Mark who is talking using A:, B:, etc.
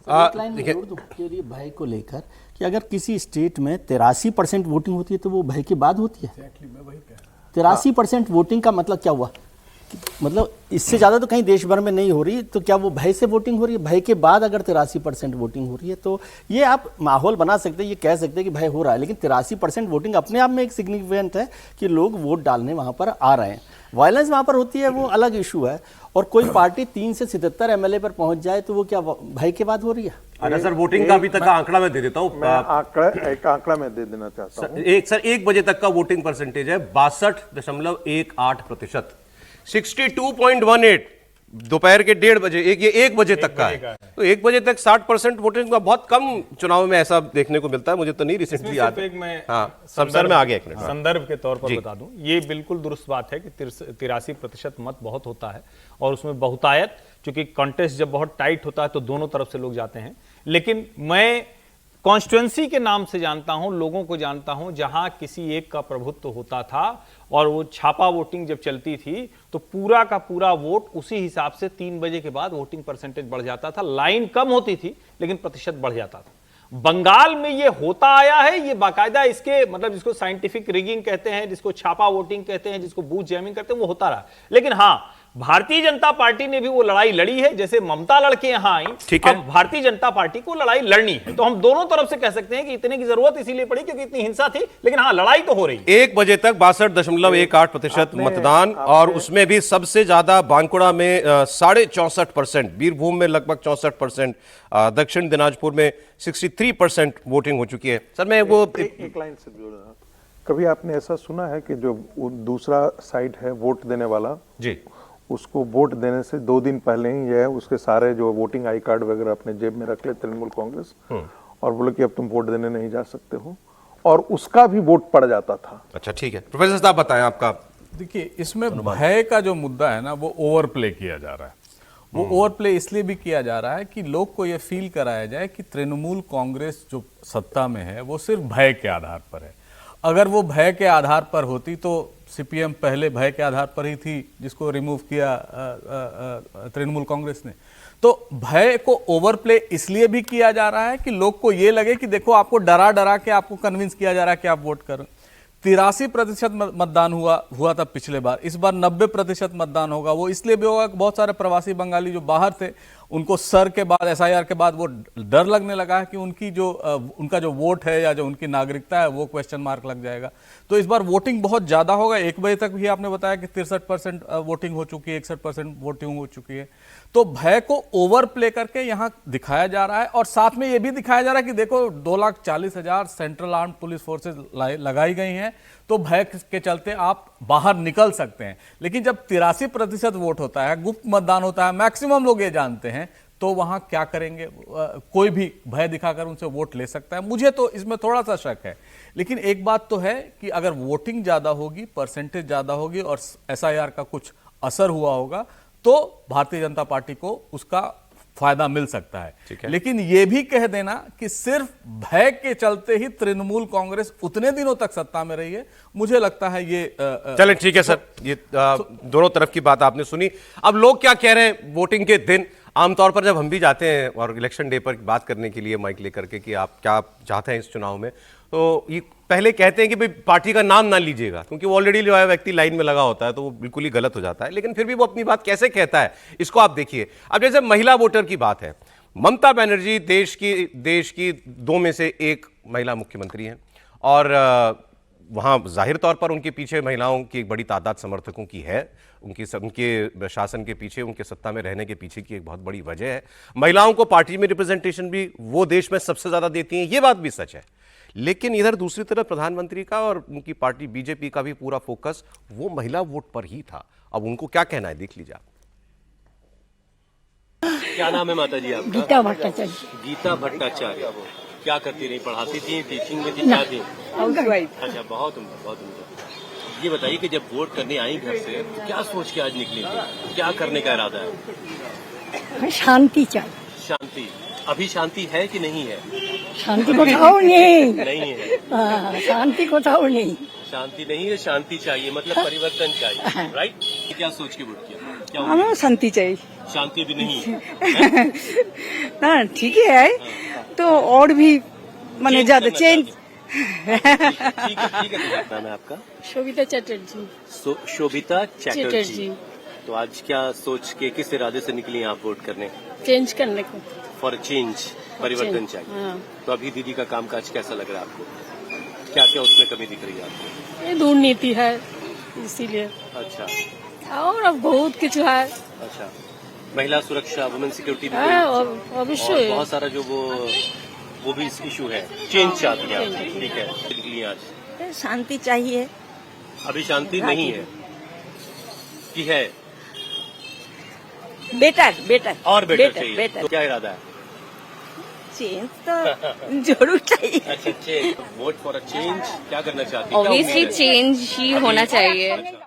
A: एक लाइन जोड़ दूं के लिए भय को लेकर कि अगर किसी स्टेट में 83% वोटिंग होती है तो वो भय के बाद होती है। 83% वोटिंग का मतलब क्या हुआ? मतलब इससे ज्यादा तो कहीं देश भर में नहीं हो रही, तो क्या वो भय से वोटिंग हो रही है? भय के बाद अगर 83% वोटिंग हो रही है तो ये आप माहौल बना सकते हैं, ये कह सकते हैं कि भय हो रहा है, लेकिन 83% वोटिंग अपने आप में एक सिग्निफिकेंट है कि लोग वोट डालने वहां पर आ रहे हैं। वायलेंस वहां पर होती है वो अलग इशू है, और कोई पार्टी 3 से 77 एमएलए पर पहुंच जाए तो वो क्या भय के बाद हो रही है?
B: अच्छा सर, वोटिंग का अभी तक का आंकड़ा मैं दे देता हूँ।
C: एक आंकड़ा मैं दे देना चाहता हूँ।
B: एक बजे तक का वोटिंग परसेंटेज है 62.18%, 62.18 दोपहर के 1:30 बजे, ये 1 बजे तक का है। तो 1 बजे तक 60% वोटिंग का बहुत कम चुनाव में ऐसा देखने को मिलता है, मुझे तो नहीं रिसेंटली याद। हाँ सर, मैं आगे एक मिनट
D: संदर्भ के तौर पर बता दूं, ये बिल्कुल दुरुस्त बात है कि 83% मत बहुत होता है, और उसमें बहुतायत, चूंकि कॉन्टेस्ट जब बहुत टाइट होता है तो दोनों तरफ से लोग जाते हैं। लेकिन मैं कॉन्स्टिट्यूएंसी के नाम से जानता हूं, लोगों को जानता हूं, जहां किसी एक का प्रभुत्व होता था और वो छापा वोटिंग जब चलती थी तो पूरा का पूरा वोट उसी हिसाब से 3 बजे के बाद वोटिंग परसेंटेज बढ़ जाता था। लाइन कम होती थी लेकिन प्रतिशत बढ़ जाता था। बंगाल में ये होता आया है, ये बाकायदा इसके मतलब जिसको साइंटिफिक रिगिंग कहते हैं, जिसको छापा वोटिंग कहते हैं, जिसको बूथ जैमिंग कहते हैं, वो होता रहा। लेकिन हां, भारतीय जनता पार्टी ने भी वो लड़ाई लड़ी है, जैसे ममता लड़के यहां आई, ठीक है, अब भारतीय जनता पार्टी को लड़ाई लड़नी है। तो हम दोनों तरफ से कह सकते हैं कि इतने की जरूरत इसीलिए पड़ी क्योंकि इतनी हिंसा थी, लेकिन हाँ, लड़ाई तो हो रही है।
B: 1 बजे तक 62.18% मतदान, और उसमें भी सबसे ज्यादा बांकुड़ा में 64.5%, बीरभूम में लगभग 64%, दक्षिण दिनाजपुर में 63% वोटिंग हो चुकी है। सर मैं वो
C: एक लाइन से जोड़ना, कभी आपने ऐसा सुना है कि जो दूसरा साइड है वोट देने वाला
B: जी,
C: उसको वोट देने से 2 दिन पहले ही ये उसके सारे जो वोटिंग आई कार्ड वगैरह अपने जेब में रख ले तृणमूल कांग्रेस, और बोले कि अब तुम वोट देने नहीं जा सकते हो, और उसका भी वोट पड़ जाता था।
B: अच्छा ठीक है, प्रोफेसर साहब बताएं आपका।
E: देखिए, इसमें भय का जो मुद्दा है ना, वो ओवर प्ले किया जा रहा है। वो ओवर प्ले इसलिए भी किया जा रहा है कि लोग को ये फील कराया जाए कि तृणमूल कांग्रेस जो सत्ता में है वो सिर्फ भय के आधार पर है। अगर वो भय के आधार पर होती तो सीपीएम पहले भय के आधार पर ही थी, जिसको रिमूव किया तृणमूल कांग्रेस ने। तो भय को ओवर प्ले इसलिए भी किया जा रहा है कि लोग को ये लगे कि देखो, आपको डरा डरा के आपको कन्विंस किया जा रहा है कि आप वोट करो। 83% मतदान हुआ था पिछले बार, इस बार 90% मतदान होगा। वो इसलिए भी होगा कि बहुत सारे प्रवासी बंगाली जो बाहर थे, उनको सर के बाद, एसआईआर के बाद वो डर लगने लगा है कि उनका जो वोट है या जो उनकी नागरिकता है वो क्वेश्चन मार्क लग जाएगा। तो इस बार वोटिंग बहुत ज्यादा होगा। 1 बजे तक भी आपने बताया कि 63% वोटिंग हो चुकी है, 61% वोटिंग हो चुकी है। तो भय को ओवर प्ले करके यहां दिखाया जा रहा है, और साथ में यह भी दिखाया जा रहा है कि देखो 2,40,000 सेंट्रल आर्म्ड पुलिस फोर्सेज लगाई गई हैं, तो भय के चलते आप बाहर निकल सकते हैं। लेकिन जब 83% वोट होता है, गुप्त मतदान होता है, मैक्सिमम लोग ये जानते हैं, तो वहां क्या करेंगे? कोई भी भय दिखाकर उनसे वोट ले सकता है। मुझे तो इसमें थोड़ा सा शक है। लेकिन एक बात तो है कि अगर वोटिंग ज्यादा होगी, परसेंटेज ज्यादा होगी और एसआईआर का कुछ असर हुआ होगा, तो भारतीय जनता पार्टी को उसका फायदा मिल सकता है। लेकिन यह भी कह देना कि सिर्फ भय के चलते ही तृणमूल कांग्रेस उतने दिनों तक सत्ता में रही है, मुझे लगता है ये
B: चलें ठीक है सर, ये दोनों तरफ की बात आपने सुनी। अब लोग क्या कह रहे हैं वोटिंग के दिन? आमतौर पर जब हम भी जाते हैं और इलेक्शन डे पर बात करने के लिए माइक लेकर के कि आप क्या चाहते हैं इस चुनाव में, तो ये पहले कहते हैं कि भाई पार्टी का नाम ना लीजिएगा, क्योंकि वो ऑलरेडी जो है व्यक्ति लाइन में लगा होता है, तो वो बिल्कुल ही गलत हो जाता है। लेकिन फिर भी वो अपनी बात कैसे कहता है, इसको आप देखिए। अब जैसे महिला वोटर की बात है, ममता बनर्जी देश की 2 में से 1 महिला मुख्यमंत्री हैं, और वहां जाहिर तौर पर उनके पीछे महिलाओं की एक बड़ी तादाद समर्थकों की है। उनके शासन के पीछे, उनके सत्ता में रहने के पीछे की एक बहुत बड़ी वजह है। महिलाओं को पार्टी में रिप्रेजेंटेशन भी वो देश में सबसे ज्यादा देती हैं, ये बात भी सच है। लेकिन इधर दूसरी तरफ प्रधानमंत्री का और उनकी पार्टी बीजेपी का भी पूरा फोकस वो महिला वोट पर ही था। अब उनको क्या कहना है, देख लीजिए आप।
F: क्या नाम है माता जी आपका?
G: गीता भट्टाचार्य।
F: गीता भट्टाचार्य। क्या करती रही? पढ़ाती थी, टीचिंग में थी, क्या थी? अच्छा, बहुत उम्दा, बहुत उम्दा। ये बताइए कि जब वोट करने आई घर से, तो क्या सोच के आज निकली थी? क्या करने का इरादा है?
G: शांति चाहिए।
F: शांति। अभी शांति है कि नहीं है?
G: शांति को थाओ नहीं।
F: नहीं है।
G: शांति को थाओ नहीं।
F: शांति नहीं है, शांति चाहिए, मतलब परिवर्तन चाहिए, राइट? क्या सोच के वोट किया? क्या
G: हमें शांति चाहिए।
F: शांति भी नहीं है।
H: हाँ ठीक है, तो और भी माने
F: Change
H: ज्यादा
F: करना
H: चेंज।
F: ठीक है ठीक है। क्या नाम है आपका?
G: शोभिता चटर्जी।
F: शोभिता चैटर्जी।
G: चटर्जी।
F: तो आज क्या सोच के किस इरादे से निकली हैं आप वोट करने?
G: चेंज करने को।
F: फॉर चेंज, परिवर्तन चाहिए।
G: हाँ।
F: तो अभी दीदी का कामकाज कैसा लग रहा है आपको? क्या क्या उसमें कमी दिख रही है आपको?
G: ये दुर्नीति है इसीलिए,
F: अच्छा
G: और अब बहुत कुछ है।
F: अच्छा, महिला सुरक्षा, वुमेन सिक्योरिटी भी
G: हाँ,
F: कोई-
G: और अवश्य
F: और बहुत सारा जो वो भी इशू है। चेंज चाहती हैं आप, ठीक है। निकली आज
H: शांति चाहिए।
F: अभी शांति नहीं है कि है
H: बेटर बेटर
F: और बेटर चाहिए।
H: बेटर
F: तो क्या इरादा है?
H: चेंज तो जरूर चाहिए।
F: अच्छा, change, vote for a change. क्या करना चाहती है? क्या
I: ऑब्वियसली
F: उम्मीद है?
I: चेंज ही होना चाहिए।
F: अच्छा।